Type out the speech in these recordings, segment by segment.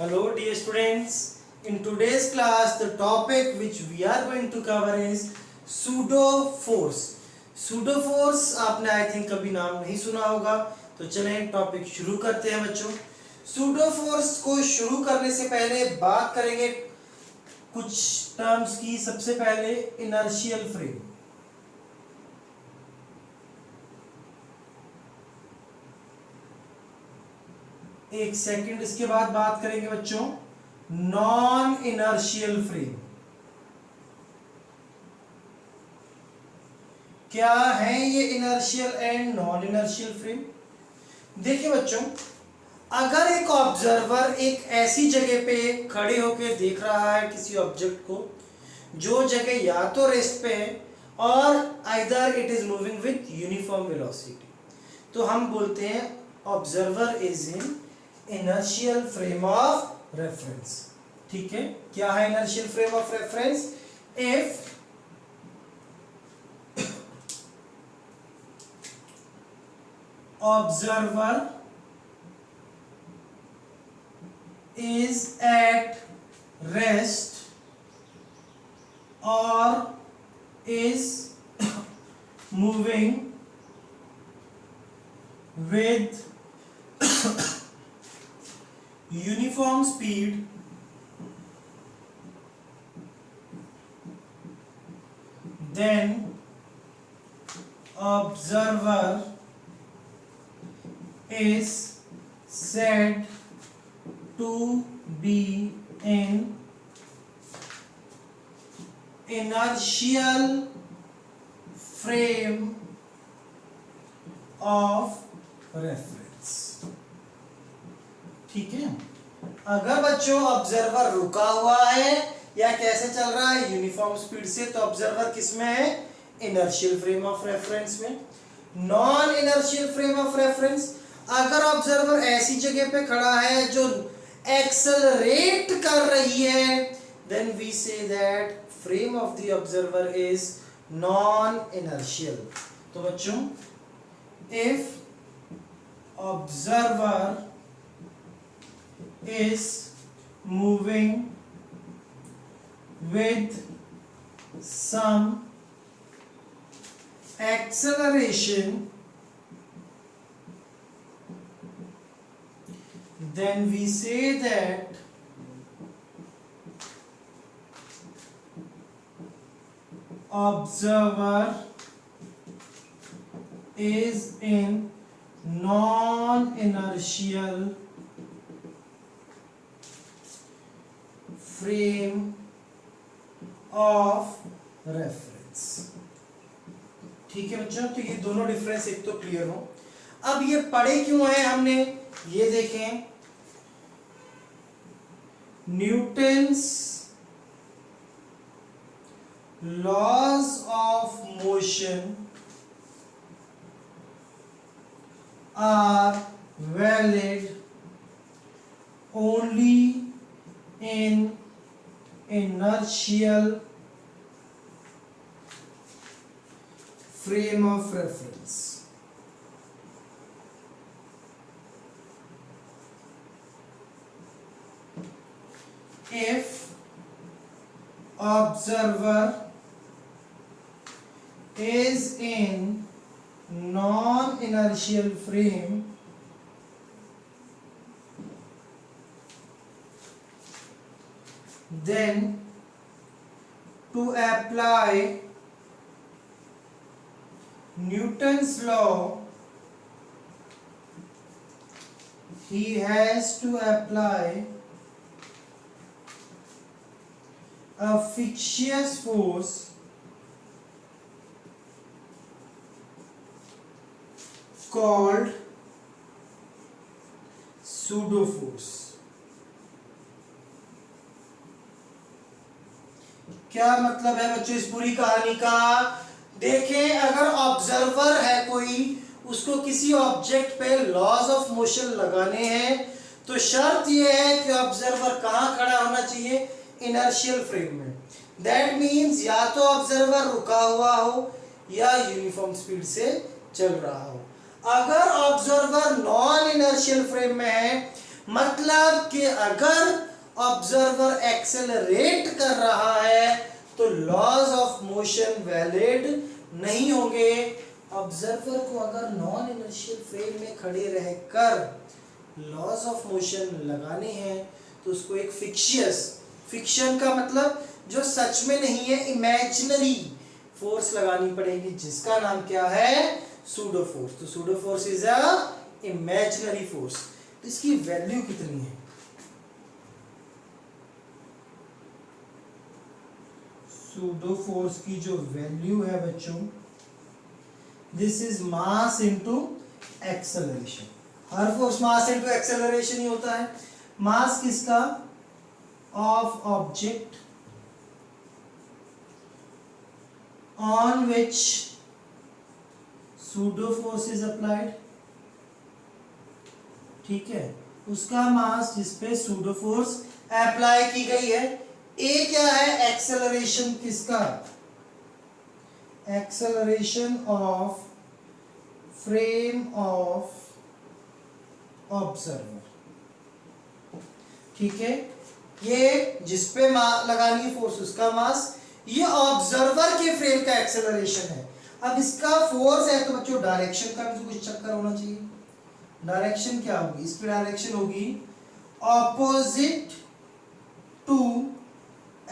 Hello dear students, in today's class the topic which we are going to cover is pseudo force. Pseudo force आपने I think कभी नाम नहीं सुना होगा, तो चलें टॉपिक शुरू करते हैं बच्चों। Pseudo force को शुरू करने से पहले बात करेंगे कुछ टर्म्स की। सबसे पहले इनर्शियल फ्रेम। एक सेकंड, इसके बाद बात करेंगे बच्चों नॉन इनर्शियल फ्रेम। क्या है ये inertial and non inertial frame? देखिए बच्चों, अगर एक ऑब्जर्वर एक ऐसी जगह पे खड़े होकर देख रहा है किसी ऑब्जेक्ट को जो जगह या तो रेस्ट पे है और either it is moving with uniform velocity, तो हम बोलते हैं observer is in inertial frame of reference. ठीक है, क्या है inertial frame of reference? If observer is at rest or is moving with uniform speed, then observer is said to be in inertial frame of reference। ठीक है, अगर बच्चों observer रुका हुआ है या कैसे चल रहा है यूनिफॉर्म स्पीड से, तो ऑब्जर्वर किस में है? इनर्शियल फ्रेम ऑफ रेफरेंस में। Non inertial frame of reference, अगर ऑब्जर्वर ऐसी जगह पे खड़ा है जो एक्सेलरेट कर रही है, then we say that frame of the observer is non inertial. तो बच्चों, if observer is moving with some acceleration, then we say that observer is in non-inertial frame of reference। ठीक है बच्चों, तो ये दोनों डिफरेंस एक तो क्लियर हो। अब ये पढ़े क्यों है हमने, ये देखें। Newton's laws of motion are valid only in inertial frame of reference। If observer is in non-inertial frame, then to apply Newton's law, he has to apply a fictitious force called pseudo force। क्या मतलब है बच्चों इस पूरी कहानी का? देखें, अगर ऑब्जर्वर है कोई, उसको किसी ऑब्जेक्ट पे लॉज ऑफ मोशन लगाने हैं, तो शर्त यह है कि ऑब्जर्वर कहाँ खड़ा होना चाहिए? इनर्शियल फ्रेम में। दैट मीन्स या तो ऑब्जर्वर रुका हुआ हो या यूनिफॉर्म स्पीड से चल रहा हो। अगर ऑब्जर्वर नॉन इनर्शियल फ्रेम में है मतलब कि अगर ऑब्जर्वर एक्सेलरेट कर रहा है तो लॉज ऑफ मोशन वैलिड नहीं होंगे। ऑब्जर्वर को अगर नॉन इनर्शियल फ्रेम में खड़े रहकर लॉज ऑफ मोशन लगाने हैं तो उसको एक फिक्शन का मतलब जो सच में नहीं है, इमेजिनरी फोर्स लगानी पड़ेगी, जिसका नाम क्या है, सूडो फोर्स। तो pseudo force is a imaginary force. तो इसकी वैल्यू कितनी है? सूडो फोर्स की जो वैल्यू है बच्चों, this is mass into acceleration. हर फोर्स मास इनटू एक्सेलरेशन ही होता है। मास किसका? Of object on which pseudo force is applied, ठीक है, उसका मास जिस पे सूडो फोर्स अप्लाई की गई है। ए क्या है? एक्सेलरेशन किसका? Acceleration of frame of observer, ठीक है। ये जिस पे लगानी है फोर्स उसका मास, ये ऑब्जर्वर के फ्रेम का एक्सेलरेशन है। अब इसका फोर्स है तो बच्चों डायरेक्शन का भी तो कुछ चक्कर होना चाहिए। डायरेक्शन क्या होगी? इसकी डायरेक्शन होगी opposite to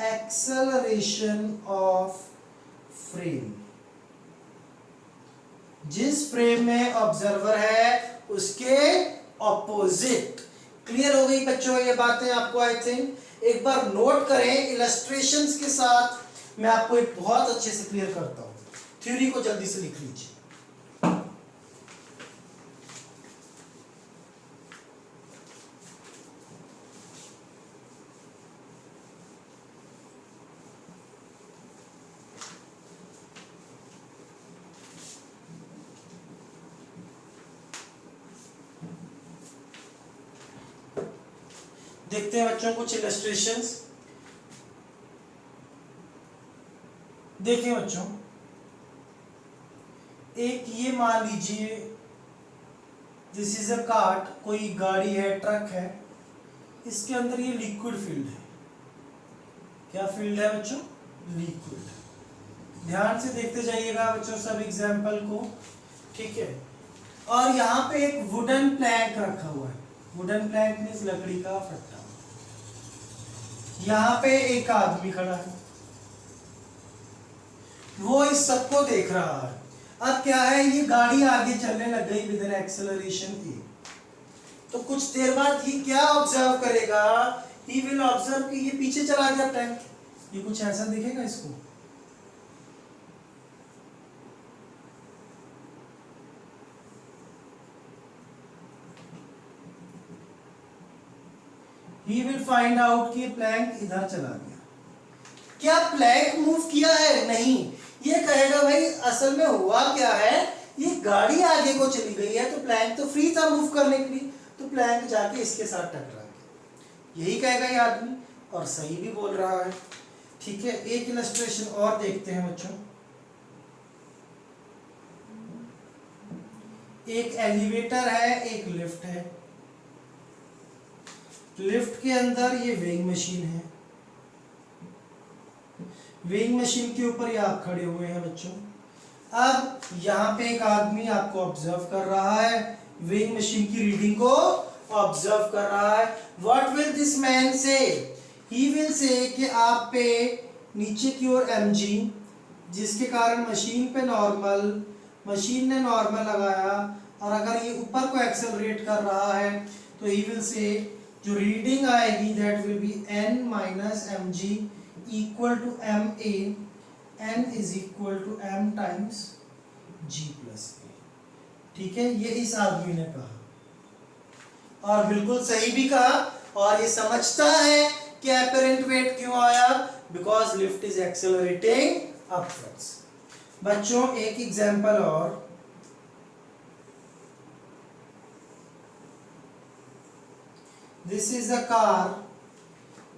acceleration of frame. जिस फ्रेम में ऑब्जर्वर है उसके ऑपोजिट। क्लियर हो गई बच्चों ये बातें आपको? आई थिंक एक बार नोट करें इलस्ट्रेशंस के साथ, मैं आपको एक बहुत अच्छे से क्लियर करता हूं। थ्योरी को जल्दी से लिख लीजिए। देखते हैं बच्चों कुछ इलस्ट्रेशंस। देखिए बच्चों, एक ये मान लीजिए दिस इज अ कार्ट, कोई गाड़ी है, ट्रक है, इसके अंदर ये लिक्विड फील्ड है। क्या फील्ड है बच्चों? लिक्विड। ध्यान से देखते जाइएगा बच्चों सब एग्जाम्पल को, ठीक है। और यहाँ पे एक वुडन प्लैंक रखा हुआ है। वुडन प्लैंक मीन्स लकड़ी का फट्टा। यहाँ पे एक आदमी खड़ा है, वो इस सबको देख रहा है। अब क्या है, ये गाड़ी आगे चलने लग गई विद एन एक्सेलरेशन ए। तो कुछ देर बाद ही क्या ऑब्जर्व करेगा? ही विल ऑब्जर्व कि ये पीछे चला गया प्लैंक। ये कुछ ऐसा दिखेगा इसको। He will find out कि प्लैंक इधर चला गया। क्या प्लैंक मूव किया है? नहीं। ये कहेगा भाई असल में हुआ क्या है, ये गाड़ी आगे को चली गई है तो प्लैंक तो फ्री था मूव करने के लिए, तो प्लैंक जाके इसके साथ टकरा गया। यही कहेगा ये आदमी, और सही भी बोल रहा है, ठीक है। एक इलस्ट्रेशन और देखते हैं बच्चों। एक एलिवेटर है, एक लिफ्ट है। लिफ्ट के अंदर ये वेइंग मशीन है। वेइंग मशीन के ऊपर ये आप खड़े हुए हैं बच्चों। अब यहाँ पे एक आदमी आपको ऑब्जर्व कर रहा है, वेइंग मशीन की रीडिंग को ऑब्जर्व कर रहा है। व्हाट विल दिस मैन से? ही विल से कि आप पे नीचे की ओर mg, जिसके कारण मशीन ने नॉर्मल लगाया, और अगर ये ऊपर को एक्सेलरेट कर रहा है तो ही विल से जो रीडिंग आएगी that will be n minus mg equal to ma। n is equal to m times g plus a, ठीक है। ये इस आदमी ने कहा और बिल्कुल सही भी कहा, और ये समझता है कि अपरेंट वेट क्यों आया, because lift is accelerating upwards. बच्चों एक एग्जांपल और, दिस इज अ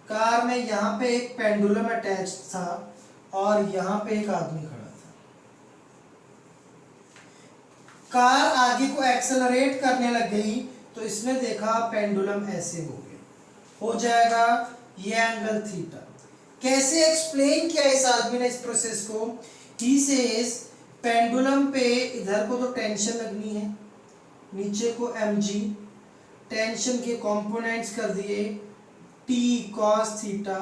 कार में यहाँ पे एक पेंडुलम अटैच था और यहाँ पे एक आदमी खड़ा था। कार आगे को एक्सेलरेट करने लग गई तो इसने देखा पेंडुलम ऐसे हो गया, हो जाएगा ये एंगल थीटा। कैसे एक्सप्लेन किया इस आदमी ने इस प्रोसेस को? ही सेज पेंडुलम पे इधर को तो टेंशन लगनी है, नीचे को mg, टेंशन के कंपोनेंट्स कर दिए t cos थीटा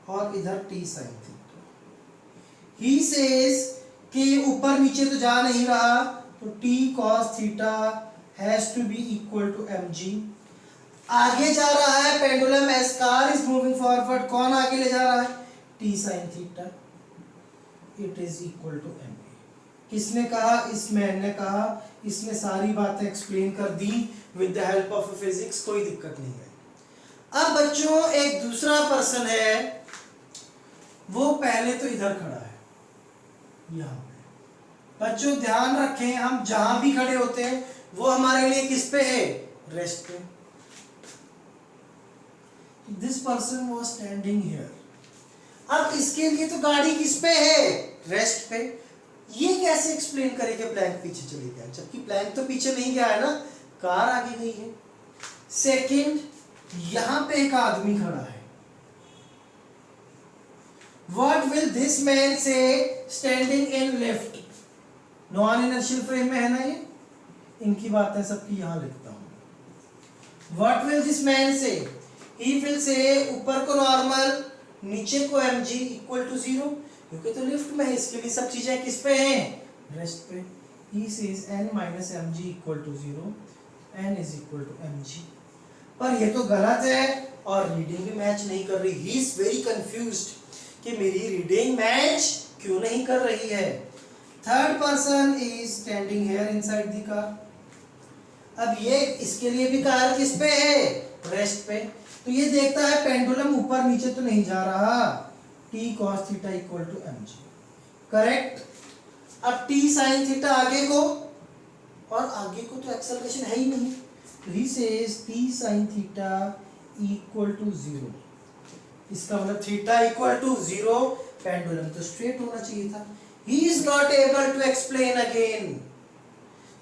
और इधर t sin theta. He says कि ऊपर नीचे तो जा नहीं रहा, तो t cos theta has to be equal to mg। आगे जा रहा है pendulum, as car is moving forward, कौन आगे ले जा रहा है? t sin theta, it is equal to ma। किसने कहा? इस मैन ने कहा। इसने सारी बातें एक्सप्लेन कर दी with the help of physics, कोई दिक्कत नहीं है। अब बच्चों एक दूसरा पर्सन है, वो पहले तो इधर खड़ा है, यहाँ पे। बच्चों ध्यान रखें, हम जहां भी खड़े होते हैं वो हमारे लिए किस पे है? रेस्ट पे। This person was standing here. अब इसके लिए तो गाड़ी किस पे है? रेस्ट पे। ये कैसे एक्सप्लेन करें कि प्लैंक पीछे चली गया, जबकि प्लैंक तो पीछे नहीं गया है ना, कार आगे गई है। सेकंड, यहां पे एक आदमी खड़ा है। What will this man say standing in left? Non inertial frame में है ना ये, इनकी बातें सबकी यहां लिखता हूं। What will this man say? He will say ऊपर को नॉर्मल, नीचे को mg इक्वल टू 0, क्योंकि तो लिफ्ट में है, इसके लिए सब चीजें किस पे हैं? रेस्ट पे। He says n minus mg equal to 0, n is equal to mg। पर ये तो गलत है और रीडिंग भी मैच नहीं कर रही। He is very confused कि मेरी रीडिंग मैच क्यों नहीं कर रही है। Third person is standing here inside the car. अब ये इसके लिए भी कार किस पे है? रेस्ट पे। तो ये देखता है पेंडुलम ऊपर नीचे तो नहीं जा रहा, t cos theta equal to mg, correct. अब t sin थीटा आगे को, और आगे को तो एक्सेलरेशन है ही नहीं, तो he says t sin theta equal to 0। इसका मतलब थीटा इक्वल टू 0, पेंडुलम तो स्ट्रेट होना चाहिए था। He is not able to explain again.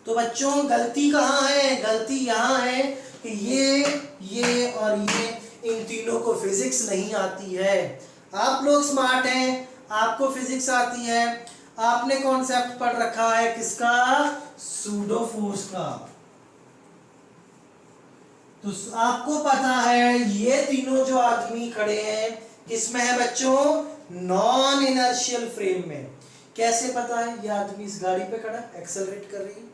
तो बच्चों गलती कहाँ है? गलती यहाँ है कि ये और ये, इन तीनों को फिजिक्स नहीं आती है। आप लोग स्मार्ट हैं, आपको फिजिक्स आती है, आपने कॉन्सेप्ट पढ़ रखा है किसका? सूडो फोर्स का। तो आपको पता है ये तीनों जो आदमी खड़े हैं किसमें है बच्चों? नॉन इनर्शियल फ्रेम में। कैसे पता है? ये आदमी इस गाड़ी पे खड़ा, एक्सेलरेट कर रही है,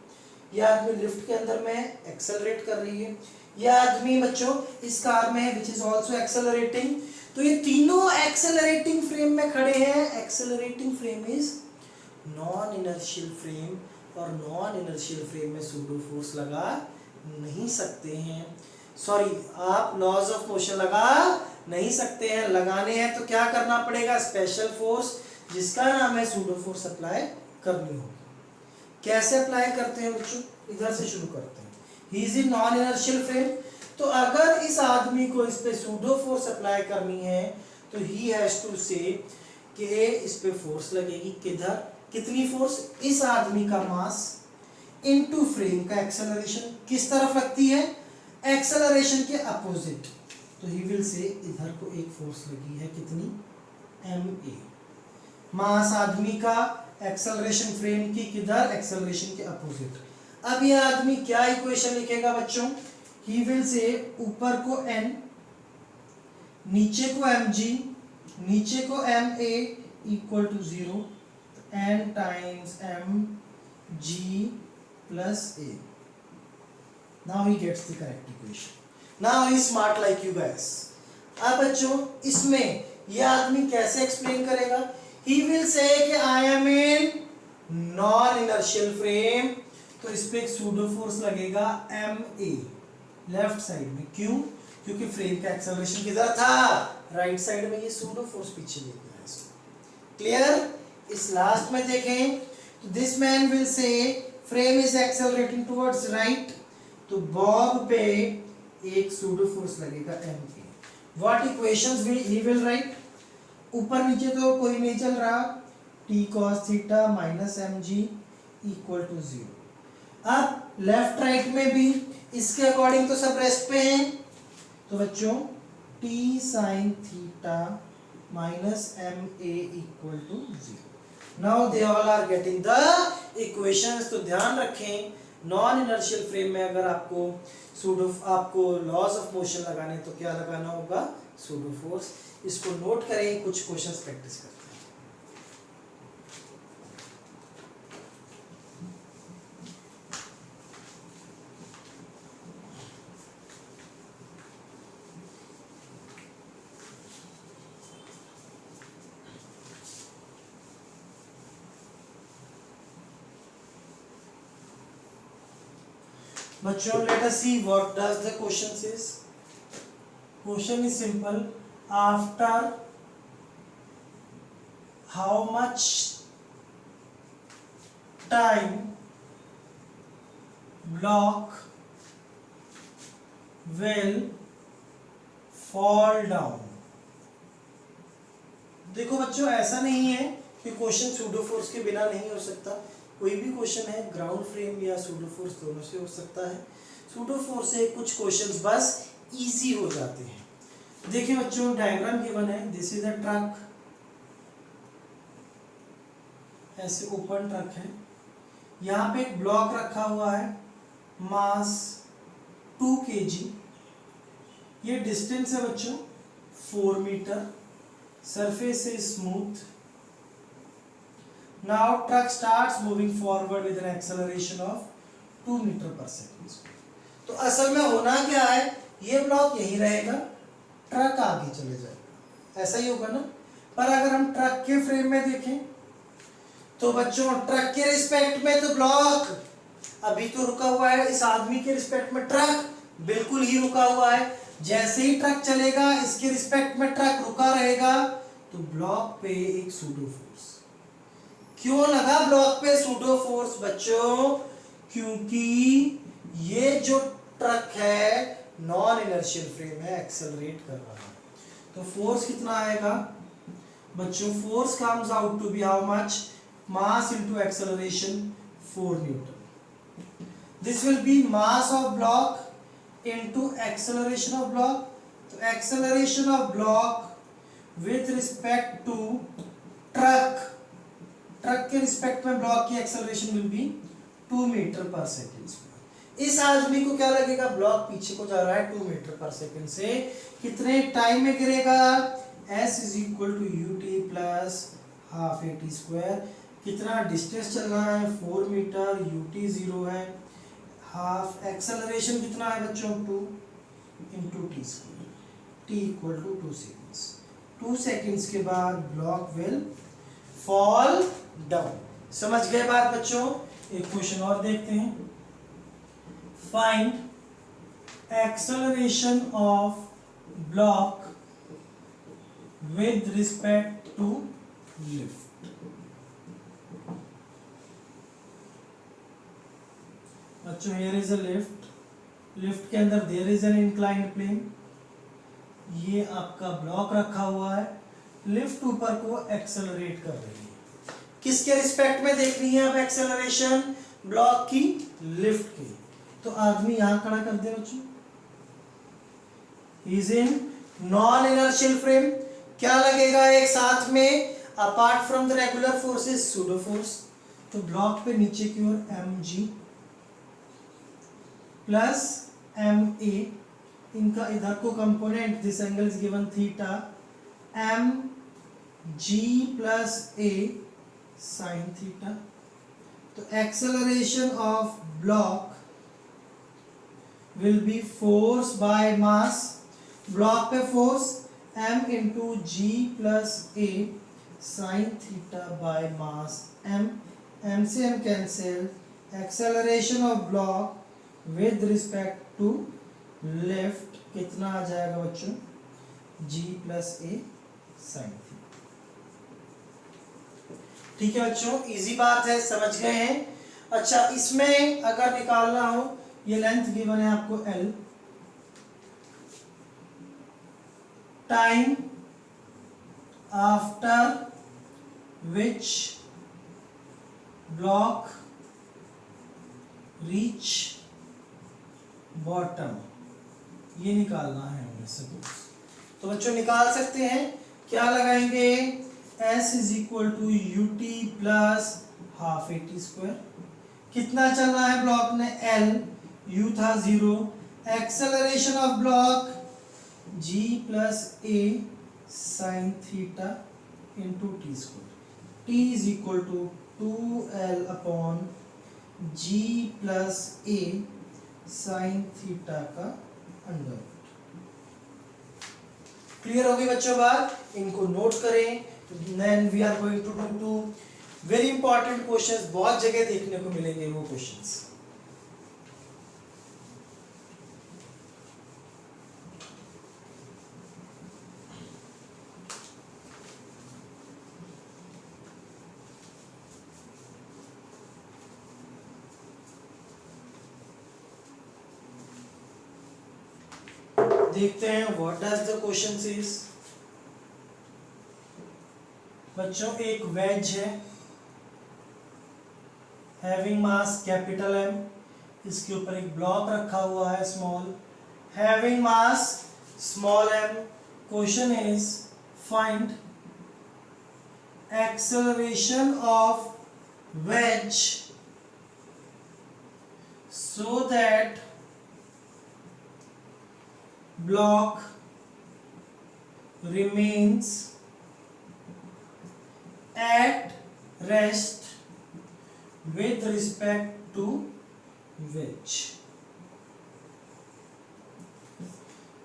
ये आदमी लिफ्ट के अंदर में है, एक्सेलरेट कर रही है, ये आदमी बच्चों इस कार में है विच इज ऑल्सो एक्सेलरेटिंग। तो ये तीनों एक्सेलरेटिंग फ्रेम में खड़े हैं। Accelerating frame is non inertial frame, और नॉन इनर्शियल फ्रेम में सूडो फोर्स लगा नहीं सकते हैं। सॉरी, आप लॉज ऑफ मोशन लगा नहीं सकते हैं। लगाने हैं तो क्या करना पड़ेगा? स्पेशल फोर्स, जिसका नाम है सूडो फोर्स, अप्लाई करनी होगी। कैसे अप्लाई करते हैं बच्चों? इधर से शुरू करते हैं। He is in non inertial frame, तो अगर इस आदमी को इस पे सूडो फोर्स अप्लाई करनी है तो ही हैज टू से कि इस पे फोर्स लगेगी। किधर? कितनी फोर्स? इस आदमी का मास इनटू फ्रेम का एक्सेलरेशन किस तरफ लगती है? एक्सेलरेशन के अपोजिट। तो ही विल से इधर को एक फोर्स लगी है, कितनी? ma। मास आदमी का, एक्सेलरेशन फ्रेम की किधर? एक्सेलरेशन के अपोजिट। अब ये आदमी क्या इक्वेशन लिखेगा बच्चों? ही विल से ऊपर को n, नीचे को mg, नीचे को ma equal to 0, n times mg plus a। Now he gets the correct equation. Now he is smart like you guys. अब बच्चों इसमें ये आदमी कैसे एक्सप्लेन करेगा? He will say कि I am in non-inertial frame, तो इस पे एक सूडो फोर्स लगेगा ma लेफ्ट साइड में। क्यों? क्योंकि फ्रेम का एक्सेलरेशन किधर था? राइट साइड में। ये सूडो फोर्स पीछे ले गया है इसको। क्लियर? इस लास्ट में देखें तो this man will say frame is accelerating towards right, तो बॉब पे एक सूडो फोर्स लगेगा ma। What equations he will write? ऊपर नीचे तो कोई नहीं चल रहा, t cos theta minus mg equal to 0। अब लेफ्ट राइट में भी इसके अकॉर्डिंग तो सब रेस्ट पे हैं, तो बच्चों t sin theta minus M A equal to 0। Now they all are getting the equations. तो ध्यान रखें, नॉन इनर्शियल फ्रेम में अगर आपको लॉज ऑफ मोशन लगाने तो क्या लगाना होगा, सूडो फोर्स। इसको नोट करें, कुछ क्वेश्चंस प्रैक्टिस करते हैं। बच्चों, let us see what does the question says. Question is simple. After how much time block will fall down? देखो बच्चों, ऐसा नहीं है कि क्वेश्चन सूडो फोर्स के बिना नहीं हो सकता। कोई भी क्वेश्चन है ग्राउंड फ्रेम या सूडो फोर्स दोनों से हो सकता है। सूडो फोर्स से कुछ क्वेश्चंस बस इजी हो जाते हैं। देखिए बच्चों, डायग्राम गिवन है, दिस इज अ ट्रक, ऐसे ओपन ट्रक है, यहाँ पे एक ब्लॉक रखा हुआ है, मास 2 kg, ये डिस्टेंस है बच्चों 4 meter, surface is smooth. Now truck starts moving forward with an acceleration of 2 meter per second. तो असल में होना क्या है, ये ब्लॉक यहीं रहेगा, ट्रक आगे चले जाएगा, ऐसा ही होगा ना। पर अगर हम ट्रक के फ्रेम में देखें तो बच्चों, ट्रक के रिस्पेक्ट में तो ब्लॉक अभी तो रुका हुआ है, इस आदमी के रिस्पेक्ट में ट्रक बिल्कुल ही रुका हुआ है। जैसे ही ट्रक चलेगा, इसके रिस्पेक्ट में ट्रक रुका रहेगा, तो ब्लॉक पे एक सूडो फोर्स। क्यों लगा ब्लॉक पे सूडो फोर्स बच्चों? क्योंकि ये जो ट्रक है नॉन इनर्शियल फ्रेम है, एक्सेलरेट कर रहा है। तो फोर्स कितना आएगा बच्चों? Force comes out to be how much? Mass into acceleration 4 newton. This will be mass of block into acceleration of block. तो acceleration of block with respect to truck के रिस्पेक्ट में ब्लॉक की acceleration will be 2 metre पर second. इस आदमी को क्या लगेगा, ब्लॉक पीछे को जा रहा है 2 मीटर पर सेकेंड से, कितने टाइम में गिरेगा? s is equal to ut plus half at square. कितना डिस्टेंस चल रहा है? 4 मीटर, ut 0 है, हाफ एक्सेलरेशन कितना है बच्चों? 2 into T square, T equal to 2 seconds. 2 seconds के बाद ब्लॉक विल फॉल डाउन। समझ गए बात बच्चों? एक क्वेश्चन और देखते हैं। Find acceleration of block with respect to lift. बच्चों, here is a lift, lift के अंदर there is an inclined plane, ये आपका ब्लॉक रखा हुआ है, लिफ्ट ऊपर को एक्सेलरेट कर रही है। किसके रिस्पेक्ट में देख रही है अब एक्सेलरेशन? ब्लॉक की, लिफ्ट की। तो आदमी यहां खड़ा कर दे बच्चों, is in non inertial frame. क्या लगेगा एक साथ में? Apart from the regular forces, pseudo force. तो ब्लॉक पे नीचे की ओर mg प्लस एम ए, इनका इधर को component, this angle is given theta, M G plus A sine theta. तो acceleration of block will be force by mass, block पे force m into G plus A sine theta by mass m, m से m cancel, acceleration of block with respect to left कितना आ जाएगा बच्चों? g plus A sine theta. ठीक है बच्चों, easy बात है, समझ गए हैं? अच्छा, इसमें अगर निकालना हो, ये लेंथ गिवन है आपको l, time after which block reach bottom, ये निकालना है हमें सपोज। तो बच्चों निकाल सकते हैं, क्या लगाएंगे, s is equal to U T plus half A T square. कितना चलना है ब्लॉक ने, l, u था 0, acceleration of block g plus A sine theta into T square, t is equal to 2l upon g plus A sine theta का under. Clear होगी बच्चों बात, इनको नोट करें। Then we are going to do very important questions, बहुत जगह देखने को मिलेंगे वो क्वेश्चंस। देखते हैं what does the question is. बच्चों एक वेज है हैविंग मास कैपिटल एम, इसके ऊपर एक ब्लॉक रखा हुआ है small, having mass small M. Question is find acceleration of wedge so that block remains at rest with respect to wedge।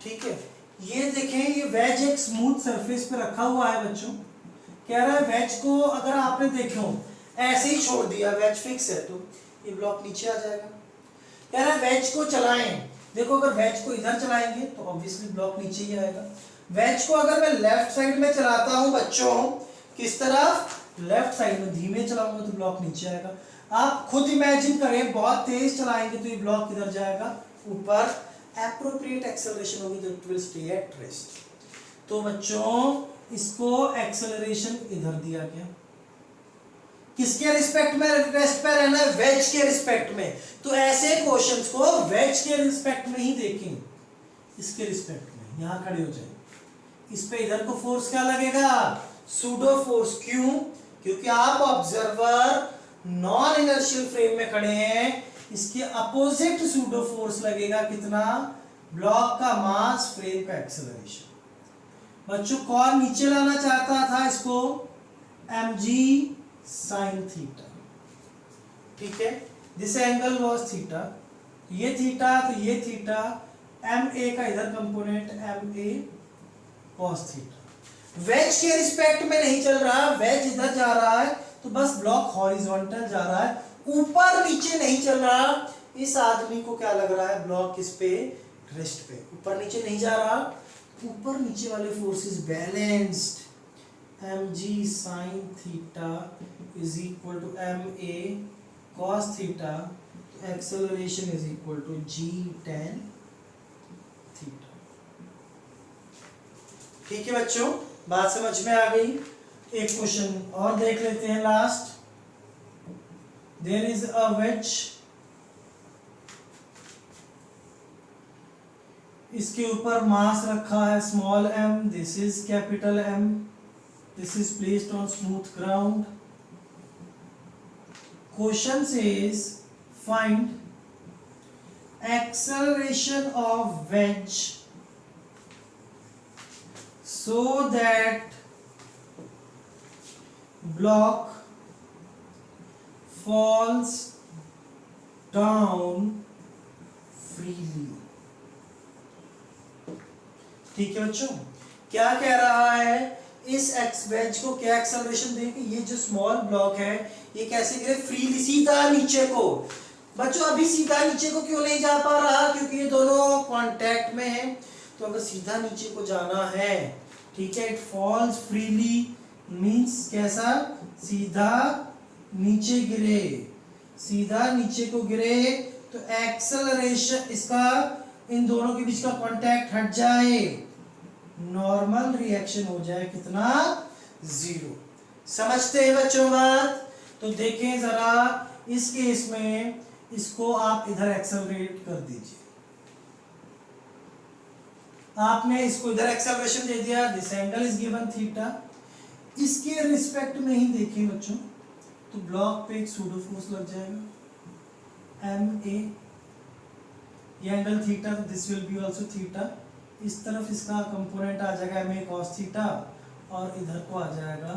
ठीक है, ये देखें, ये वेज एक स्मूथ सरफेस पे रखा हुआ है बच्चों। कह रहा है वेज को अगर आपने देखो ऐसे ही छोड़ दिया, वेज फिक्स है तो ये ब्लॉक नीचे आ जाएगा। कह रहा है वेज को चलाएं, देखो अगर वेज को इधर चलाएंगे तो ऑब्वियसली ब्लॉक नीचे ही आएगा। वेज को अगर मैं लेफ्ट साइड में चलाता हूं बच्चों, किस तरफ, लेफ्ट साइड में धीमे चलाऊंगा तो ब्लॉक नीचे आएगा। आप खुद इमेजिन करें, बहुत तेज चलाएंगे तो ये ब्लॉक किधर जाएगा, ऊपर। एप्रोप्रिएट एक्सेलरेशन होगी तो it will stay at rest. तो बच्चों इसको एक्सेलरेशन इधर दिया गया, किसके रिस्पेक्ट में रेस्ट पे रहना है, वेज के रिस्पेक्ट में। तो ऐसे क्वेश्चंस को वेज के रिस्पेक्ट में ही देखें, इसके रिस्पेक्ट में यहां खड़े हो जाए। इस पे इधर को फोर्स क्या लगेगा, सूडो फोर्स। क्यों, क्योंकि आप ऑब्जर्वर नॉन इनर्शियल फ्रेम में खड़े हैं, इसके अपोजिट सूडो फोर्स लगेगा, कितना, ब्लॉक का मास, फ्रेम का एक्सेलरेशन। बच्चों कौन नीचे लाना चाहता था इसको, mg साइन थीटा। ठीक है, दिस एंगल वाज थीटा, ये थीटा तो ये थीटा, एम ए का इधर component M A cos theta. Wedge के रिस्पेक्ट में नहीं चल रहा, वेज इधर जा रहा है तो बस ब्लॉक हॉरिजॉन्टल जा रहा है, ऊपर नीचे नहीं चल रहा। इस आदमी को क्या लग रहा है, ब्लॉक किस पे, रेस्ट पे, ऊपर नीचे नहीं जा रहा। ऊपर नीचे वाले forces balanced, mg sin theta is equal to ma cos theta, acceleration is equal to g tan theta। ठीक है बच्चों, बात समझ में आ गई। एक क्वेश्चन और देख लेते हैं last. There is a wedge, इसके ऊपर मास रखा है small m, this is capital M, this is placed on smooth ground। Question says find acceleration of wedge so that block falls down freely। ठीक है बच्चों, क्या कह रहा है, इस एक्स वेज को क्या एक्सेलरेशन देंगे, ये जो स्मॉल ब्लॉक है ये कैसे गिरे, फ्रीली, सीधा नीचे को। बच्चों अभी सीधा नीचे को क्यों नहीं जा पा रहा, क्योंकि ये दोनों कांटेक्ट में हैं। तो अगर सीधा नीचे को जाना है, ठीक है, इट फॉल्स फ्रीली मींस कैसा, सीधा नीचे गिरे, सीधा नीचे को गिरे तो एक्सेलरेशन इसका, इन दोनों के बीच का कांटेक्ट हट जाए, नॉर्मल रिएक्शन हो जाए, कितना, 0। समझते हैं बच्चों बात। तो देखें जरा, इस केस में इसको आप इधर एक्सेलरेट कर दीजिए, आपने इसको इधर एक्सेलरेशन दे दिया, this angle is given theta, इसके रिस्पेक्ट में ही देखें बच्चों तो ब्लॉक पे एक सूडो फोर्स लग जाएगा एम ए, ये एंगल थीटा तो this will be also theta, इस तरफ इसका कंपोनेंट आ जाएगा एम ए कॉस थीटा और इधर को आ जाएगा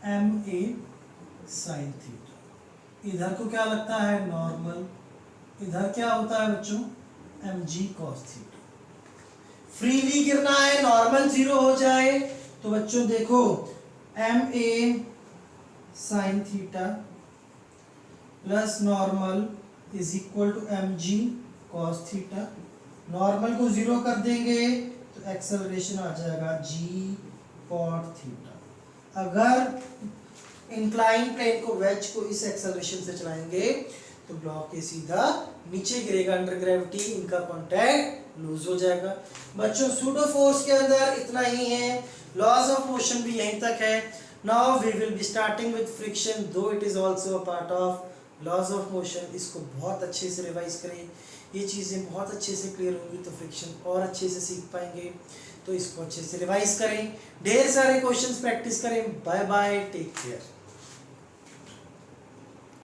एम ए साइन थीटा। इधर को क्या लगता है नॉर्मल, इधर क्या होता है बच्चों M G cos theta. Freely गिरना है, नॉर्मल जीरो हो जाए तो बच्चों देखो M A sine theta plus normal is equal to M G cos theta. Normal को जीरो कर देंगे तो एक्सेलरेशन आ जाएगा जी कॉट थीटा। अगर इंक्लाइन प्लेन को वेज को इस एक्सेलरेशन से चलाएंगे तो ब्लॉक के सीधा नीचे गिरेगा अंडर ग्रेविटी, इनका कांटेक्ट लूज हो जाएगा। बच्चों सूडो फोर्स के अंदर इतना ही है, लॉज ऑफ मोशन भी यहीं तक है। Now we will be starting with friction, though it is also a part of laws of motion. इसको बहुत अच्छे से रिवाइज करें, ये चीज़ें बहुत अच्छे से क्लियर होंगी तो फ्रिक्शन और अच्छे से सीख पाएंगे। तो इसको अच्छे से रिवाइज करें, ढेर सारे क्वेश्चंस प्रैक्टिस करें। Bye bye, take care.